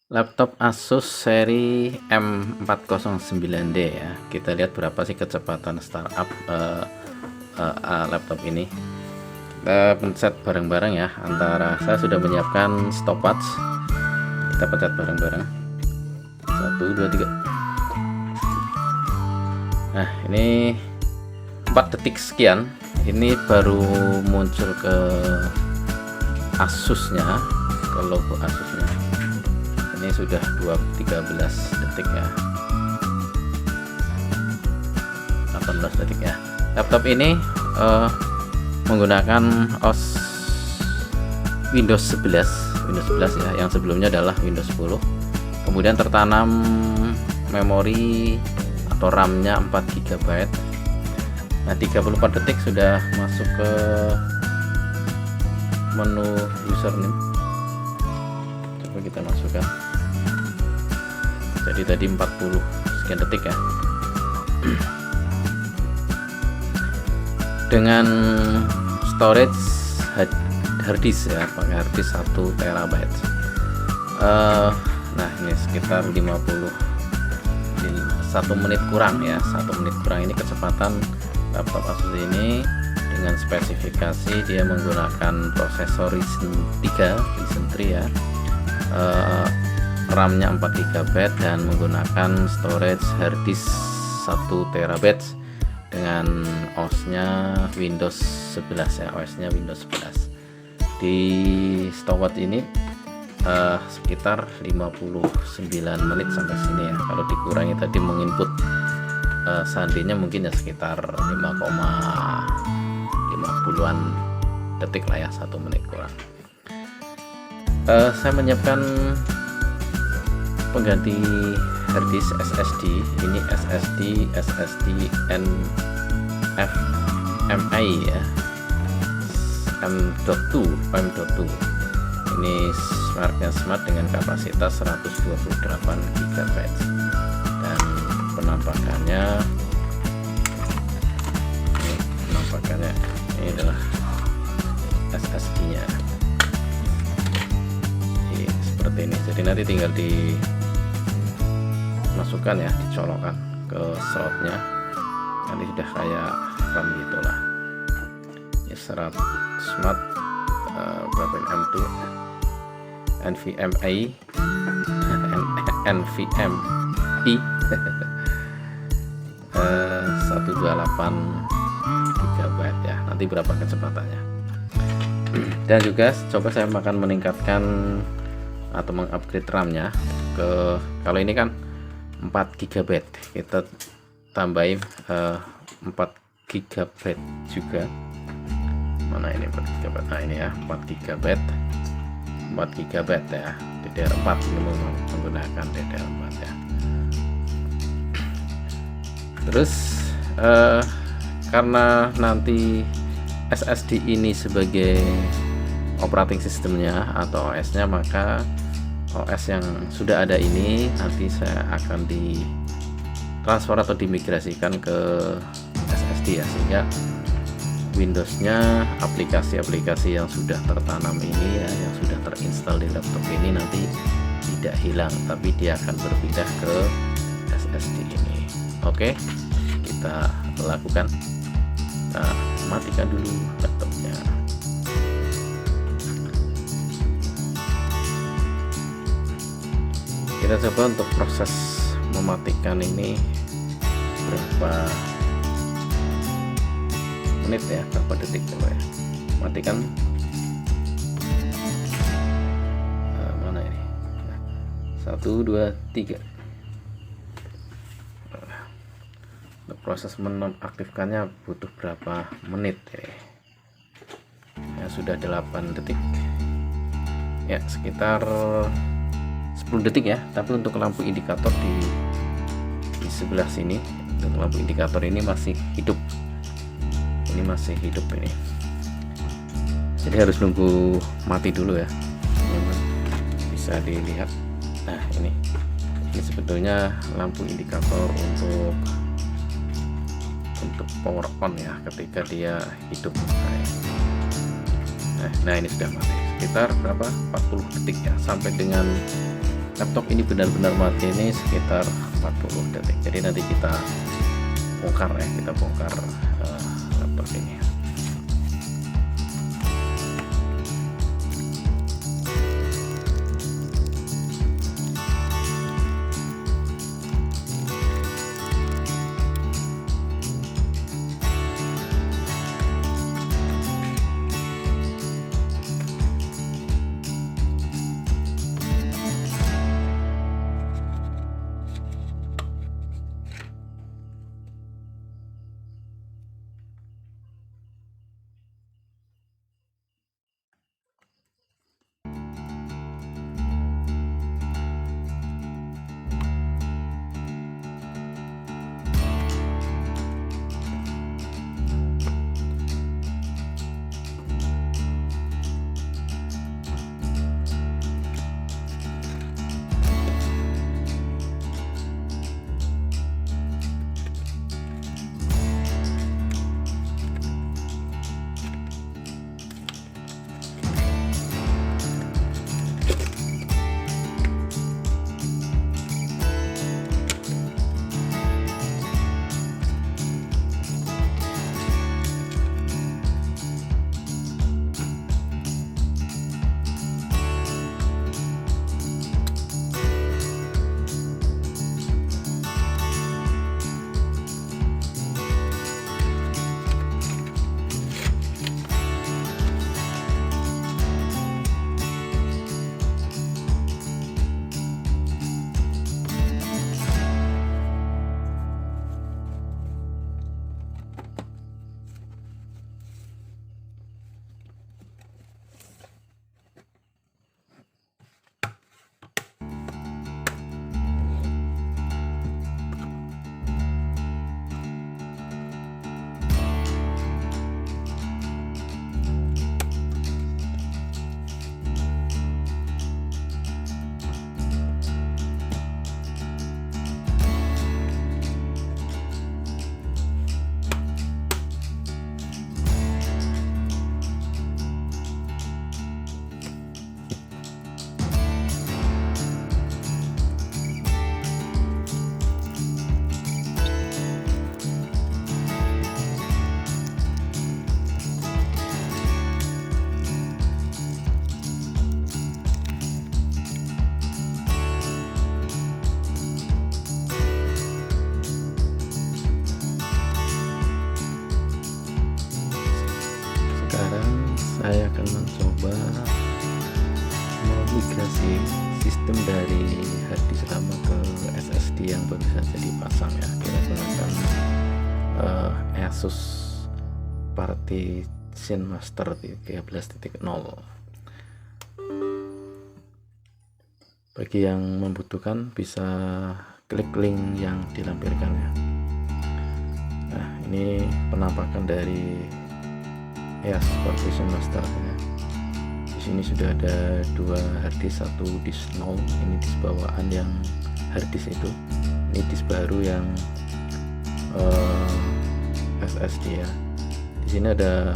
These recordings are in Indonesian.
Laptop Asus seri M409D ya. Kita lihat berapa sih kecepatan startup laptop ini. Kita pencet bareng-bareng ya. Antara saya sudah menyiapkan stopwatch. Kita pencet bareng-bareng. 1, 2, 3. Nah, ini 4 detik sekian. Ini baru muncul ke Asusnya, ke logo Asusnya. Ini sudah 13 detik ya, 18 detik ya. Laptop ini menggunakan OS Windows 11 ya, yang sebelumnya adalah Windows 10. Kemudian tertanam memori atau RAM-nya 4 GB. Nah, 34 detik sudah masuk ke menu username. Coba kita masukkan. Jadi tadi 40 sekian detik ya. Dengan storage harddisk ya, pakai harddisk 1 TB. Nah, ini sekitar 1 menit kurang ya, 1 menit kurang ini kecepatan laptop Asus ini. Dengan spesifikasi dia menggunakan prosesor Ryzen 3 ya, RAM-nya 4 GB dan menggunakan storage harddisk 1 TB dengan OS-nya Windows 11 ya, OS-nya Windows 11. Di stopwatch ini sekitar 59 menit sampai sini ya. Kalau dikurangi tadi menginput sandinya mungkin ya sekitar 5,50-an detik lah ya, 1 menit kurang. Saya menyiapkan pengganti harddisk SSD. Ini SSD NVMe ya, M.2. Ini mereknya Smart dengan kapasitas 128 GB dan penampakannya ini adalah SSD-nya. Seperti ini. Jadi nanti tinggal dimasukkan ya, dicolokkan ke slotnya. Nanti sudah kayak RAM gitulah. Ya, serat Smart berapa ini, M2 NVMe 128 GB ya. Nanti berapa kecepatannya. Dan juga coba saya akan meningkatkan atau mengupgrade RAM-nya ke, kalau ini kan 4 GB, kita tambahin 4 GB juga. Mana ini 4 GB? Nah, ini ya 4 GB ya, DDR4. Ini menggunakan DDR4 ya. Terus karena nanti SSD ini sebagai operating sistemnya atau OS-nya, maka OS yang sudah ada ini nanti saya akan ditransfer atau dimigrasikan ke SSD ya, sehingga Windows-nya, aplikasi-aplikasi yang sudah tertanam ini ya, yang sudah terinstal di laptop ini nanti tidak hilang, tapi dia akan berpindah ke SSD ini. Oke, kita lakukan. Nah, matikan dulu laptopnya. Kita coba untuk proses mematikan ini berapa menit ya, berapa detik coba ya. Matikan. Mana ini? 1, 2, 3. Untuk proses menonaktifkannya butuh berapa menit ya? Ya, sudah 8 detik ya, sekitar 10 detik ya. Tapi untuk lampu indikator di sebelah sini, untuk lampu indikator ini masih hidup. Ini masih hidup ini. Jadi harus nunggu mati dulu ya. Bisa dilihat. Nah, ini sebetulnya lampu indikator untuk power on ya, ketika dia hidup. Nah, ini sudah mati. Sekitar berapa? 40 detik ya, sampai dengan laptop ini benar-benar mati ini sekitar 40 detik. Jadi nanti kita bongkar ya, kita bongkar laptop ini. Saya akan mencoba memigrasi sistem dari harddisk lama ke SSD yang baru saja dipasang ya. Kita gunakan Asus Partition Master 13.0. Bagi yang membutuhkan bisa klik link yang dilampirkan ya. Nah, ini penampakan dari Asus Partition Master ya. Di sini sudah ada dua harddisk, satu disk 0, ini disk bawaan yang harddisk itu, ini disk baru yang SSD ya. Di sini ada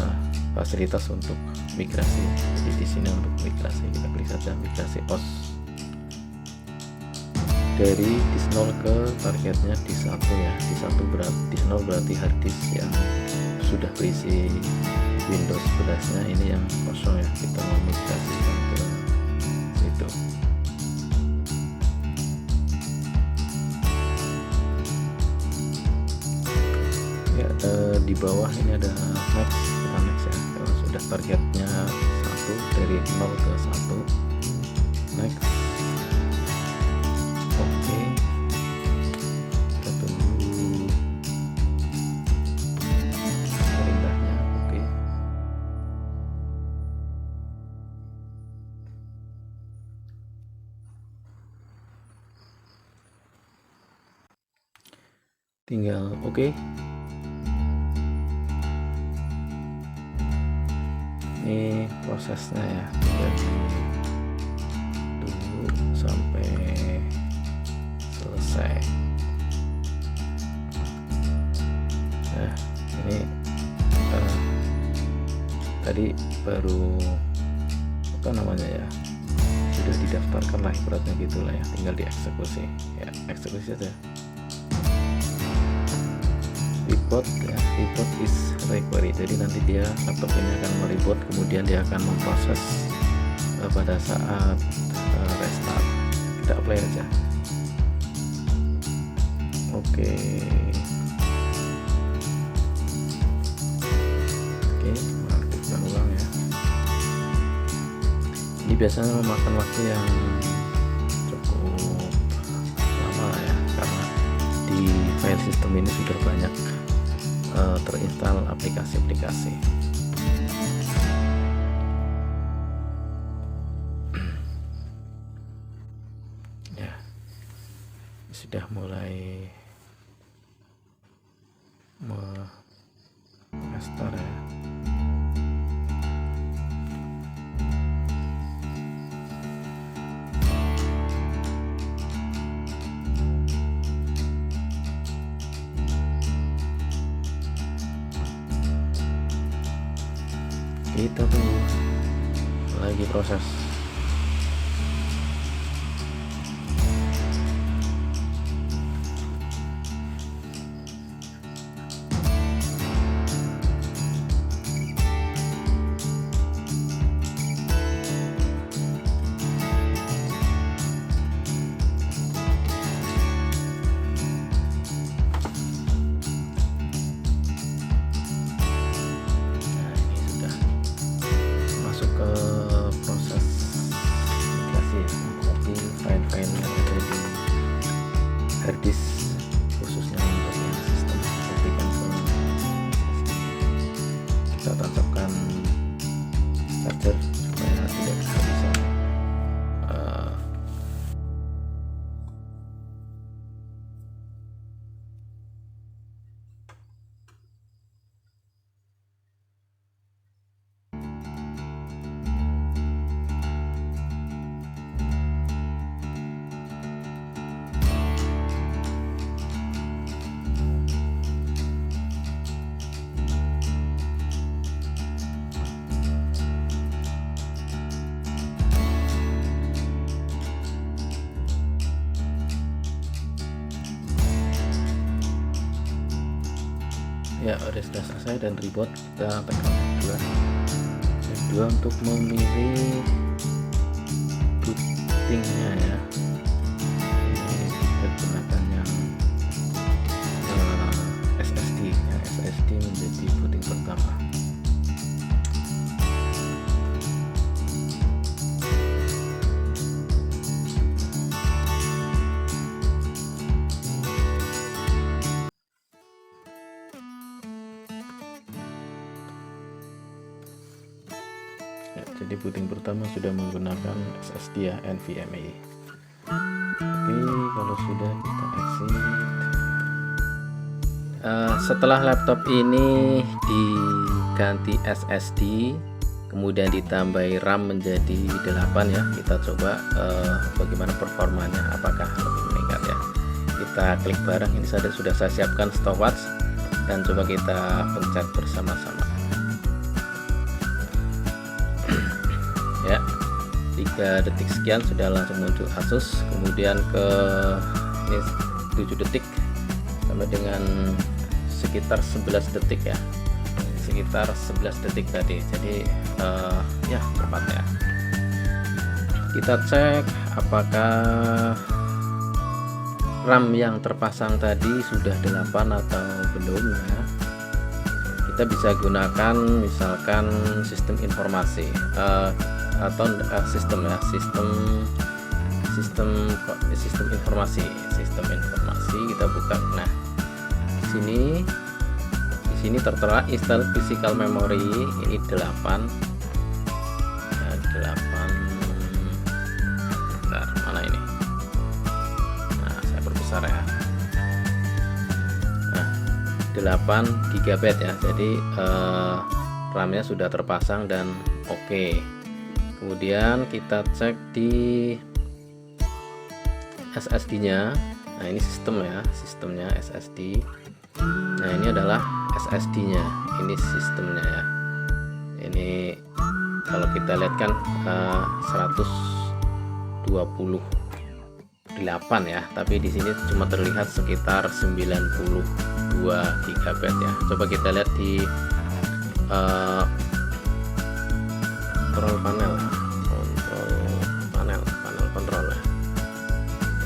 fasilitas untuk migrasi. Jadi di sini untuk migrasi kita klik saja migrasi OS dari disk 0 ke targetnya disk 1 ya. Disk 1 berarti disk 0 berarti harddisk yang sudah berisi Windows 11 nya, ini yang kosong ya, kita mau migrasikan ke situ. Ya, di bawah ini ada next, kita next ya. Kalau sudah targetnya 1, dari 0 ke 1, next. Oke, kita tunggu perintahnya. Oke, tinggal oke. Ini prosesnya ya, tinggal tunggu sampai selesai. Nah, ini tadi baru apa namanya ya, sudah di didaftarkan lah, ibaratnya gitulah ya, tinggal dieksekusi ya, eksekusi aja. Report ya, report is required, jadi nanti dia laptop ini akan mereport, kemudian dia akan memproses pada saat restart. Kita apply aja. Oke, aktifkan ulang ya. Ini biasanya memakan waktu yang cukup lama ya, karena di file sistem ini sudah banyak terinstall aplikasi-aplikasi. Ya, sudah mulai start ya. Kita tunggu lagi proses. Harddisk khususnya untuk yang sistem pastikan kita tancapkan charger supaya tidak kehabisan ya. Udah sudah selesai dan reboot, kita tekan F2 untuk memilih bootingnya ya. Ini kita gunakan yang SSD ya, SSD menjadi booting pertama. Ya, jadi booting pertama sudah menggunakan SSD ya, NVMe. Oke, kalau sudah kita exit. Setelah laptop ini diganti SSD, kemudian ditambahi RAM menjadi 8 ya, kita coba bagaimana performanya, apakah lebih meningkat ya. Kita klik bareng, ini sudah saya siapkan stopwatch dan coba kita pencet bersama-sama. Ya, 3 detik sekian sudah langsung muncul Asus, kemudian ke ini 7 detik sampai dengan sekitar 11 detik ya, sekitar 11 detik tadi. Jadi ya cepat ya. Kita cek apakah RAM yang terpasang tadi sudah 8 atau belum ya. Kita bisa gunakan misalkan sistem informasi atau sistem ya, sistem informasi kita buka. Nah, di sini tertera install physical memory, ini 8 ya, 8. Bentar, mana ini? Nah, saya perbesar ya. Nah, 8 GB ya, jadi RAM-nya sudah terpasang dan oke. Kemudian kita cek di SSD-nya. Nah, ini sistemnya SSD. Nah, ini adalah SSD-nya, ini sistemnya ya. Ini kalau kita lihat kan 100 28 ya, tapi di sini cuma terlihat sekitar 92 GB ya. Coba kita lihat di panel kontrol ya.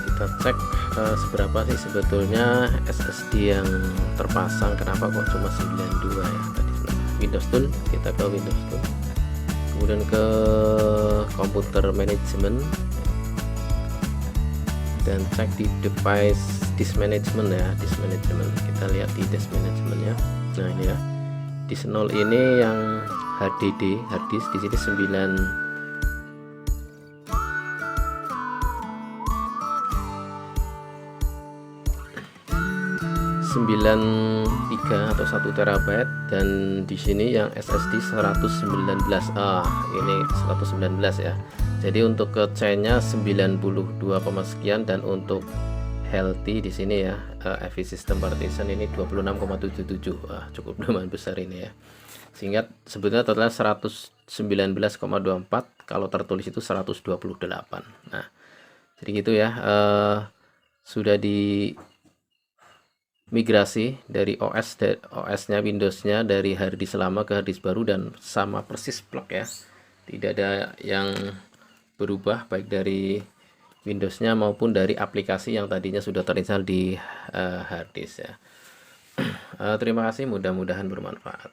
Kita cek seberapa sih sebetulnya SSD yang terpasang, kenapa kok cuma 92 ya tadi. Windows Tool, kita ke Windows Tool, kemudian ke komputer manajemen dan cek di device disk management ya, disk management. Kita lihat di disk management ya. Nah ini ya, disk 0 ini yang HDD, hard disk di sini 93 atau 1 terabyte, dan di sini yang SSD 119. Ini 119 ya. Jadi untuk ke C-nya 92, sekian, dan untuk healthy di sini ya, FE System Partition ini 26,77. Cukup lumayan besar ini ya. Sehingga sebetulnya totalnya 119,24, kalau tertulis itu 128. Nah, jadi gitu ya. Sudah di migrasi dari OS-nya, Windows-nya dari harddisk lama ke harddisk baru, dan sama persis plug ya. Tidak ada yang berubah baik dari Windows-nya maupun dari aplikasi yang tadinya sudah terinstall di harddisk ya. Terima kasih, mudah-mudahan bermanfaat.